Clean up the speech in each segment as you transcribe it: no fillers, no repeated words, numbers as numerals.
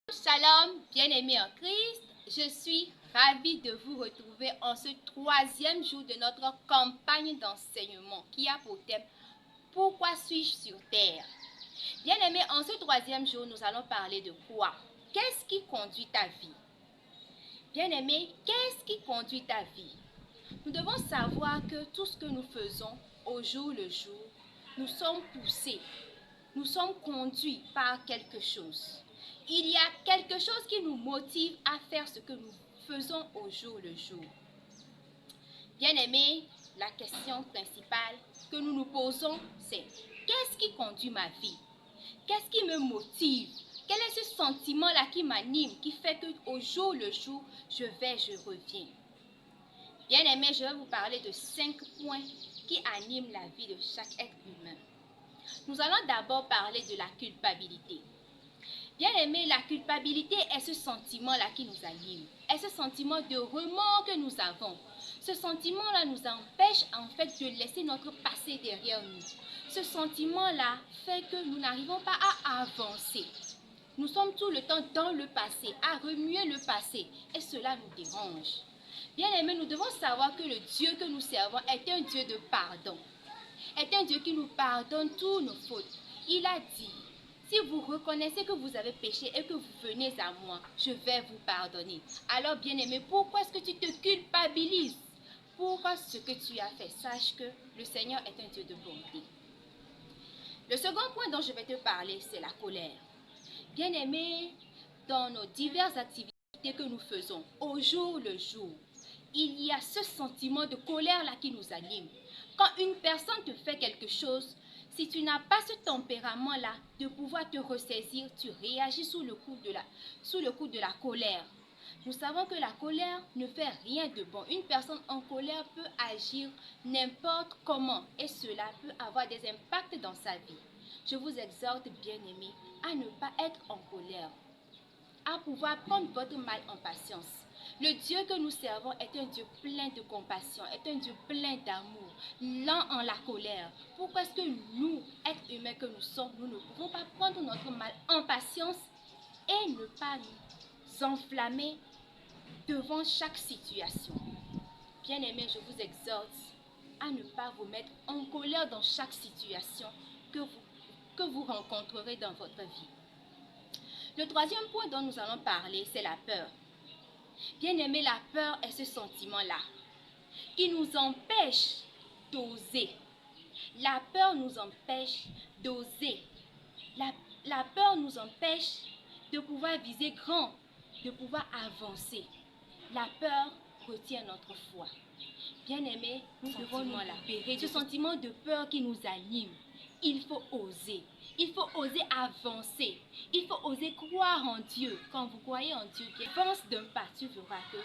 Shalom, bien-aimés en Christ, je suis ravie de vous retrouver en ce troisième jour de notre campagne d'enseignement qui a pour thème « Pourquoi suis-je sur terre ?» Bien-aimés, en ce troisième jour, nous allons parler de quoi? Qu'est-ce qui conduit ta vie? Bien-aimés, qu'est-ce qui conduit ta vie? Nous devons savoir que tout ce que nous faisons au jour le jour, nous sommes poussés, nous sommes conduits par quelque chose. Il y a quelque chose qui nous motive à faire ce que nous faisons au jour le jour. Bien-aimés, la question principale que nous nous posons, c'est qu'est-ce qui conduit ma vie? Qu'est-ce qui me motive? Quel est ce sentiment-là qui m'anime, qui fait qu'au jour le jour, je reviens? Bien-aimés, je vais vous parler de 5 points qui animent la vie de chaque être humain. Nous allons d'abord parler de la culpabilité. Bien-aimés, la culpabilité est ce sentiment-là qui nous anime, est ce sentiment de remords que nous avons. Ce sentiment-là nous empêche en fait de laisser notre passé derrière nous. Ce sentiment-là fait que nous n'arrivons pas à avancer. Nous sommes tout le temps dans le passé, à remuer le passé, et cela nous dérange. Bien-aimés, nous devons savoir que le Dieu que nous servons est un Dieu de pardon, est un Dieu qui nous pardonne toutes nos fautes. Il a dit: si vous reconnaissez que vous avez péché et que vous venez à moi, je vais vous pardonner. Alors, bien-aimé, pourquoi est-ce que tu te culpabilises pour ce que tu as fait? Sache que le Seigneur est un Dieu de bonté. Le second point dont je vais te parler, c'est la colère. Bien-aimé, dans nos diverses activités que nous faisons au jour le jour, il y a ce sentiment de colère-là qui nous anime. Quand une personne te fait quelque chose, si tu n'as pas ce tempérament-là de pouvoir te ressaisir, tu réagis sous le coup de la colère. Nous savons que la colère ne fait rien de bon. Une personne en colère peut agir n'importe comment et cela peut avoir des impacts dans sa vie. Je vous exhorte, bien-aimés, à ne pas être en colère, à pouvoir prendre votre mal en patience. Le Dieu que nous servons est un Dieu plein de compassion, est un Dieu plein d'amour, lent en la colère. Pourquoi est-ce que nous, êtres humains que nous sommes, nous ne pouvons pas prendre notre mal en patience et ne pas nous enflammer devant chaque situation? Bien-aimés, je vous exhorte à ne pas vous mettre en colère dans chaque situation que vous rencontrerez dans votre vie. Le troisième point dont nous allons parler, c'est la peur. Bien-aimé, la peur est ce sentiment-là qui nous empêche d'oser. La peur nous empêche d'oser. La peur nous empêche de pouvoir viser grand, de pouvoir avancer. La peur retient notre foi. Bien-aimé, nous devons nous libérer de ce sentiment de peur qui nous anime. Il faut oser. Il faut oser avancer. Il faut oser croire en Dieu. Quand vous croyez en Dieu, avance d'un pas, tu verras que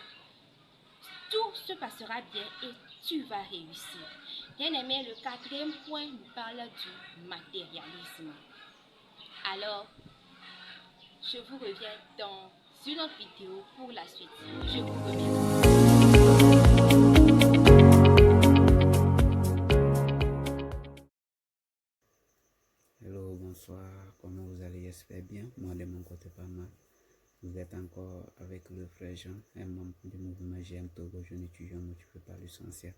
tout se passera bien et tu vas réussir. Bien-aimé, le quatrième point nous parle du matérialisme. Alors, je vous reviens dans une autre vidéo pour la suite. Je vous remercie. Hello, bonsoir, comment vous allez? J'espère bien. Moi, de mon côté, pas mal. Vous êtes encore avec le frère Jean, un membre du mouvement GM Togo, jeune étudiant motivé par l'essentiel.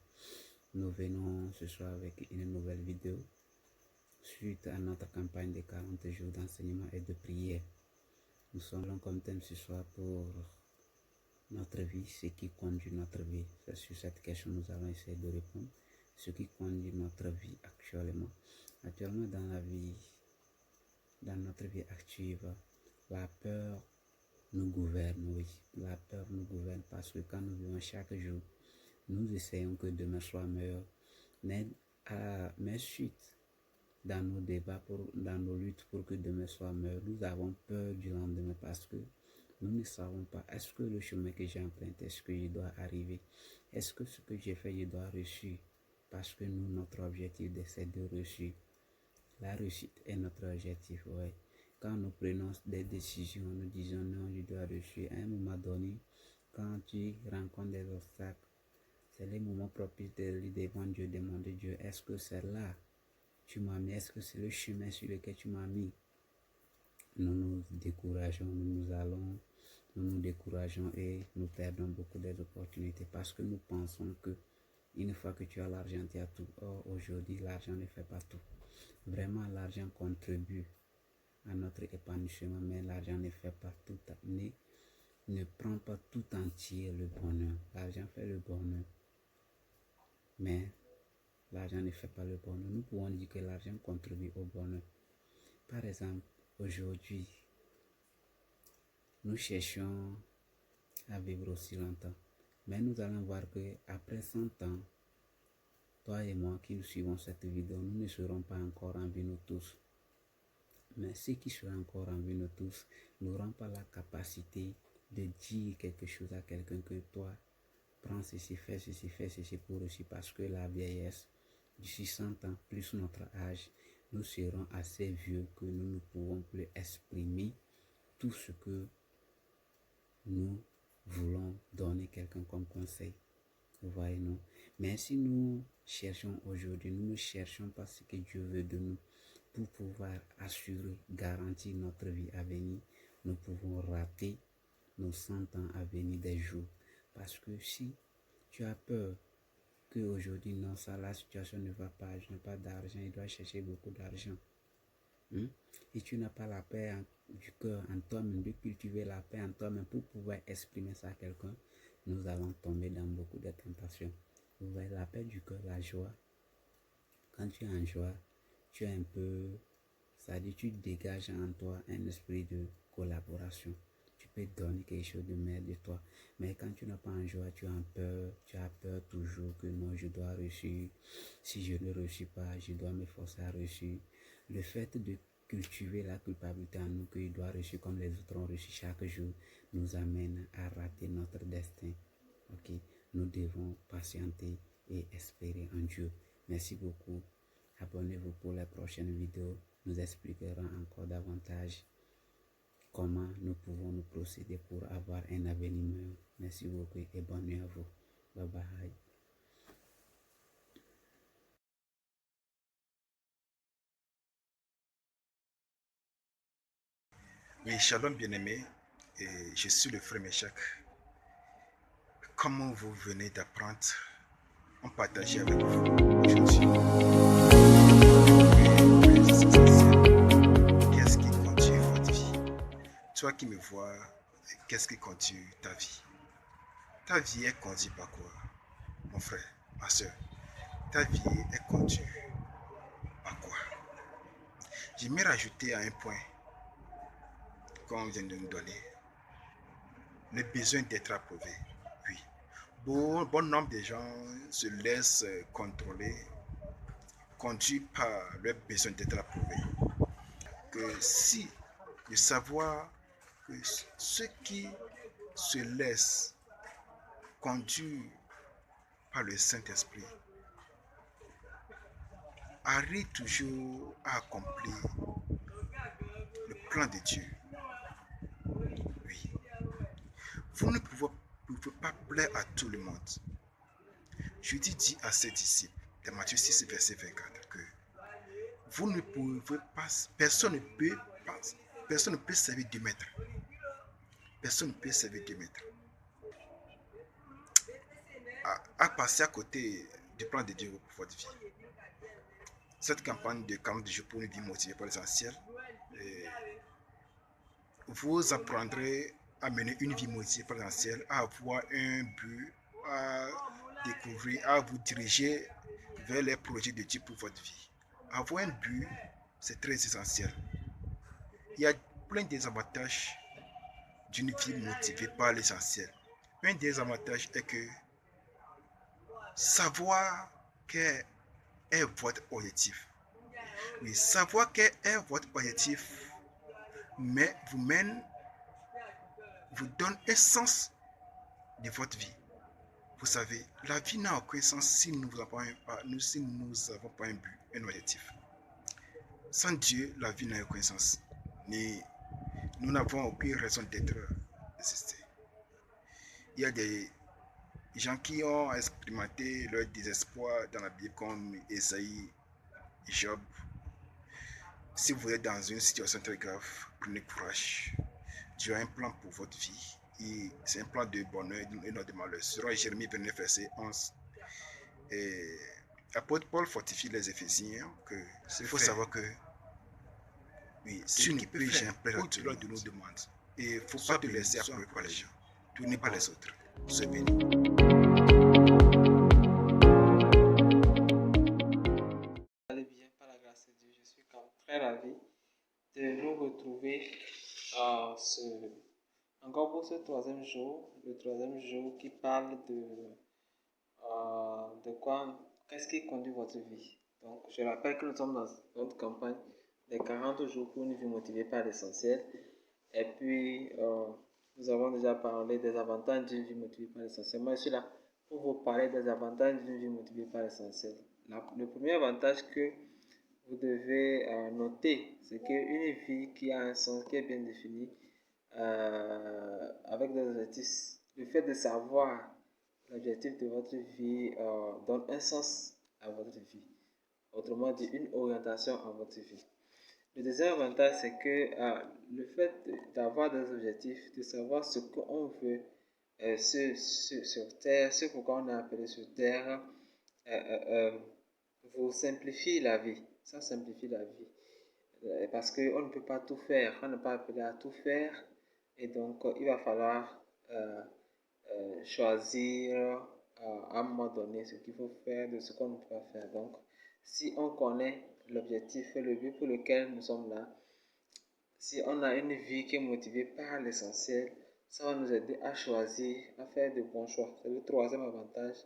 Nous venons ce soir avec une nouvelle vidéo suite à notre campagne de 40 jours d'enseignement et de prière. Nous sommes comme thème ce soir pour notre vie, ce qui conduit notre vie. C'est sur cette question que nous allons essayer de répondre. Ce qui conduit notre vie actuellement. Actuellement dans notre vie active, la peur nous gouverne, oui. La peur nous gouverne parce que quand nous vivons chaque jour, nous essayons que demain soit meilleur. Mais suite dans nos débats, dans nos luttes pour que demain soit meilleur, nous avons peur du lendemain parce que nous ne savons pas, est-ce que le chemin que j'ai emprunté, est-ce que je dois arriver? Est-ce que ce que j'ai fait, je dois réussir? Parce que nous, notre objectif, c'est de réussir. La réussite est notre objectif, oui. Quand nous prenons des décisions, nous disons non, je dois réussir. À un moment donné, quand tu rencontres des obstacles, c'est les moments propices de devant Dieu, demander Dieu, est-ce que c'est là tu m'as mis, est-ce que c'est le chemin sur lequel tu m'as mis? nous nous décourageons, nous nous décourageons et nous perdons beaucoup d'opportunités parce que nous pensons que une fois que tu as l'argent, tu as tout. Or, aujourd'hui, l'argent ne fait pas tout. Vraiment, l'argent contribue à notre épanouissement, mais l'argent ne fait pas tout, ne prend pas tout entier le bonheur. L'argent fait le bonheur, mais l'argent ne fait pas le bonheur. Nous pouvons dire que l'argent contribue au bonheur. Par exemple, aujourd'hui, nous cherchons à vivre aussi longtemps, mais nous allons voir que après 100 ans, toi et moi qui nous suivons cette vidéo, nous ne serons pas encore en vie nous tous. Mais ceux qui seront encore en vie nous tous n'auront pas la capacité de dire quelque chose à quelqu'un que toi, prends ceci, fais ceci pour aussi, parce que la vieillesse, d'ici 100 ans, plus notre âge, nous serons assez vieux que nous ne pouvons plus exprimer tout ce que nous voulons donner quelqu'un comme conseil. Vous voyez, non? Mais si nous cherchons aujourd'hui, nous ne cherchons pas ce que Dieu veut de nous pour pouvoir assurer, garantir notre vie à venir. Nous pouvons rater nos 100 ans à venir des jours. Parce que si tu as peur qu'aujourd'hui, non, ça, la situation ne va pas, je n'ai pas d'argent, il doit chercher beaucoup d'argent. Et tu n'as pas la paix du cœur en toi-même, de cultiver la paix en toi-même pour pouvoir exprimer ça à quelqu'un, nous allons tomber dans beaucoup de tentations. Vous voyez, la paix du cœur, la joie. Quand tu es en joie, tu es un peu, c'est-à-dire tu dégages en toi un esprit de collaboration. Tu peux donner quelque chose de meilleur de toi. Mais quand tu n'as pas en joie, tu as peur toujours que non, je dois réussir. Si je ne réussis pas, je dois me forcer à réussir. Le fait de cultiver la culpabilité en nous, qu'il doit réussir comme les autres ont réussi chaque jour, nous amène à rater notre destin. Ok, nous devons patienter et espérer en Dieu. Merci beaucoup. Abonnez-vous pour les prochaines vidéos. Nous expliquerons encore davantage comment nous pouvons nous procéder pour avoir un avenir meilleur. Merci beaucoup et bonne nuit à vous. Bye bye. Oui, shalom bien-aimé, et je suis le frère Meshach. Comme vous venez d'apprendre, on partageait avec vous aujourd'hui. Qu'est-ce qui continue votre vie? Toi qui me vois, qu'est-ce qui continue ta vie? Ta vie est conduite par quoi, mon frère, ma soeur? Ta vie est conduite par quoi? J'aimerais rajouter à un point qu'on vient de nous donner, le besoin d'être approuvé. Oui. Bon nombre de gens se laissent contrôler, conduits par leur besoin d'être approuvé. Que si de savoir que ceux qui se laissent conduire par le Saint-Esprit arrivent toujours à accomplir le plan de Dieu. Oui. Vous ne pouvez pas plaire à tout le monde. Jésus dit à ses disciples, dans Matthieu 6, verset 24, que vous ne pouvez pas, personne ne peut servir deux maîtres. Personne ne peut servir deux maîtres. À passer à côté du plan de Dieu pour votre vie. Cette campagne de camp de jeu pour une vie motivée par l'essentiel, vous apprendrez à mener une vie motivée par l'essentiel, à avoir un but, à découvrir, à vous diriger vers les projets de Dieu pour votre vie. Avoir un but, c'est très essentiel. Il y a plein des avantages d'une vie motivée par l'essentiel. Un des avantages est que savoir quel est votre objectif. Oui, savoir quel est votre objectif vous donne un sens de votre vie. Vous savez, la vie n'a aucun sens si nous n'avons pas un but, un objectif. Sans Dieu, la vie n'a aucun sens. Nous n'avons aucune raison d'être exister. Il y a des gens qui ont expérimenté leur désespoir dans la Bible comme Esaïe, Job. Si vous êtes dans une situation très grave, prenez courage. Dieu a un plan pour votre vie. Et c'est un plan de bonheur et non de malheur. Sur Jérémie 29, verset 11. Et l'apôtre Paul fortifie les Éphésiens que il faut savoir que oui, tu ne peux jamais au-delà de nos demandes. Et il ne faut pas te laisser appeler par les gens. Tu n'es pas les autres. Sois béni. Allez bien, par la grâce de Dieu, je suis comme très ravi de nous retrouver encore pour ce troisième jour, le troisième jour qui parle de quoi, qu'est-ce qui conduit votre vie. Donc, je rappelle que nous sommes dans notre campagne des 40 jours pour une vie motivée par l'essentiel. Et puis, nous avons déjà parlé des avantages d'une vie motivée par l'essentiel. Moi, je suis là pour vous parler des avantages d'une vie motivée par l'essentiel. Le premier avantage que vous devez noter, c'est qu'une vie qui a un sens, qui est bien défini, avec des objectifs, le fait de savoir l'objectif de votre vie donne un sens à votre vie. Autrement dit, une orientation à votre vie. Le deuxième avantage, c'est que le fait d'avoir des objectifs, de savoir ce qu'on veut sur Terre, ce pourquoi on est appelé sur Terre, vous simplifie la vie. Ça simplifie la vie. Parce qu'on ne peut pas tout faire. On n'est pas appelé à tout faire. Et donc, il va falloir choisir à un moment donné ce qu'il faut faire de ce qu'on ne peut pas faire. Donc, si on connaît l'objectif et le but pour lequel nous sommes là, si on a une vie qui est motivée par l'essentiel, ça va nous aider à choisir, à faire de bons choix. C'est le troisième avantage.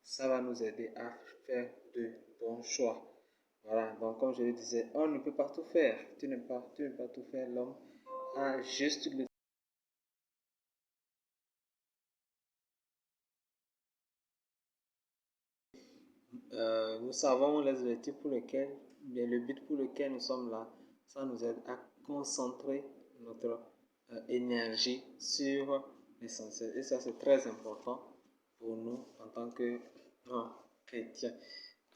Ça va nous aider à faire de bons choix. Voilà, donc comme je le disais, on ne peut pas tout faire. Tu ne peux pas tout faire. L'homme a juste le nous savons les objectifs pour lesquels, bien le but pour lequel nous sommes là. Ça nous aide à concentrer notre énergie sur l'essentiel. Et ça, c'est très important pour nous en tant que chrétiens.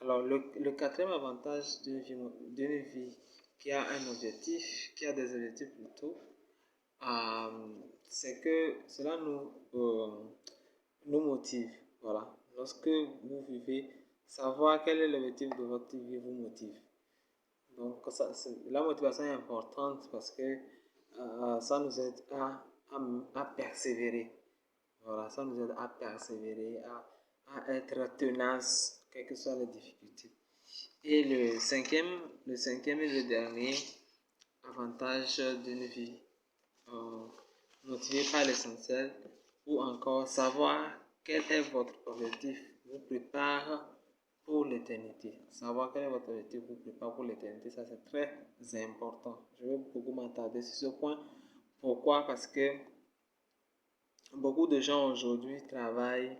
Alors, le quatrième avantage d'une vie qui a un objectif, qui a des objectifs plutôt, c'est que cela nous motive. Voilà. Lorsque vous vivez, savoir quel est l'objectif de votre vie vous motive. Donc, la motivation est importante parce que ça nous aide à persévérer. Voilà, ça nous aide à persévérer, à être tenace, quelles que soient les difficultés. Et le cinquième et le dernier avantage d'une vie motivée par l'essentiel, ou encore savoir quel est votre objectif vous prépare pour l'éternité. Savoir quel est votre objectif vous prépare pour l'éternité, ça c'est très important. Je vais beaucoup m'attarder sur ce point. Pourquoi? Parce que beaucoup de gens aujourd'hui travaillent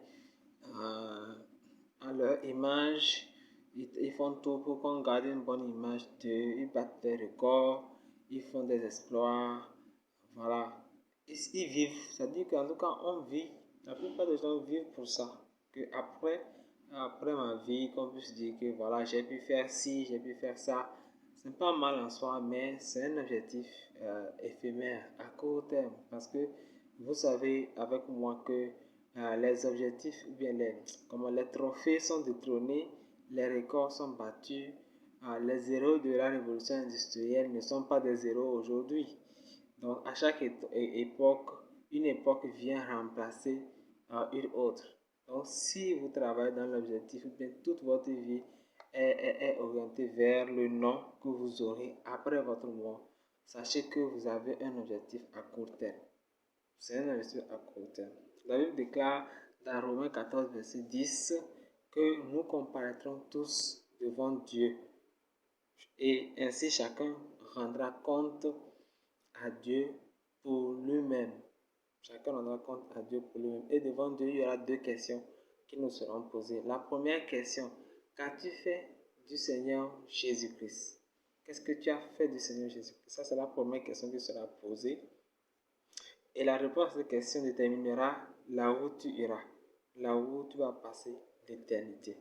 à leur image. Ils font tout pour qu'on garde une bonne image d'eux. Ils battent des records, ils font des exploits. Voilà. Ils vivent. Ça dit qu'en tout cas, on vit. La plupart des gens vivent pour ça. Que après ma vie, qu'on puisse dire que voilà, j'ai pu faire ci, j'ai pu faire ça. C'est pas mal en soi, mais c'est un objectif éphémère, à court terme. Parce que vous savez avec moi que les objectifs, ou bien les trophées sont détrônés, les records sont battus, les héros de la révolution industrielle ne sont pas des héros aujourd'hui. Donc à chaque époque, une époque vient remplacer une autre. Donc si vous travaillez dans l'objectif, bien toute votre vie est orientée vers le nom que vous aurez après votre mort. Sachez que vous avez un objectif à court terme. C'est un objectif à court terme. La Bible déclare dans Romains 14, verset 10 que nous comparaîtrons tous devant Dieu. Et ainsi chacun rendra compte à Dieu pour lui-même. Chacun rendra compte à Dieu pour lui-même. Et devant Dieu, il y aura deux questions qui nous seront posées. La première question, qu'as-tu fait du Seigneur Jésus-Christ? Qu'est-ce que tu as fait du Seigneur Jésus-Christ? Ça, c'est la première question qui sera posée. Et la réponse à cette question déterminera là où tu iras, là où tu vas passer l'éternité.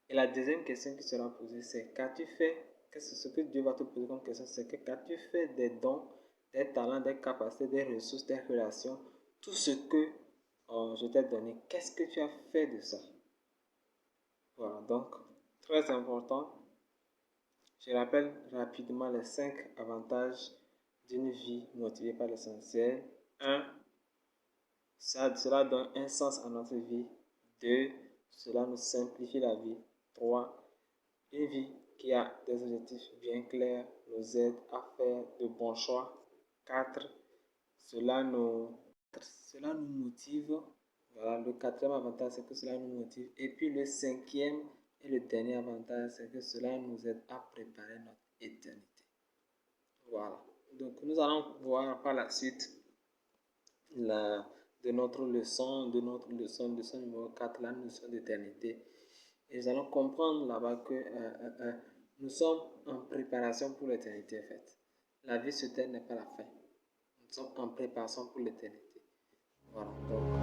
Et la deuxième question qui sera posée, c'est qu'as-tu fait ce que Dieu va te poser comme question, c'est que qu'as-tu fait des dons, des talents, des capacités, des ressources, des relations, tout ce que je t'ai donné, qu'est-ce que tu as fait de ça? Voilà, donc, très important. Je rappelle rapidement les 5 avantages d'une vie motivée par l'essentiel. 1. Cela donne un sens à notre vie. 2. Cela nous simplifie la vie. 3. Une vie qui a des objectifs bien clairs nous aide à faire de bons choix. 4. Cela nous motive. Voilà, le quatrième avantage, c'est que cela nous motive. Et puis le cinquième et le dernier avantage, c'est que cela nous aide à préparer notre éternité. Voilà. Donc, nous allons voir par la suite de notre leçon numéro 4, la notion d'éternité. Et nous allons comprendre là-bas que nous sommes en préparation pour l'éternité, en fait. La vie sur terre n'est pas la fin. Nous sommes en préparation pour l'éternité. Voilà. Donc,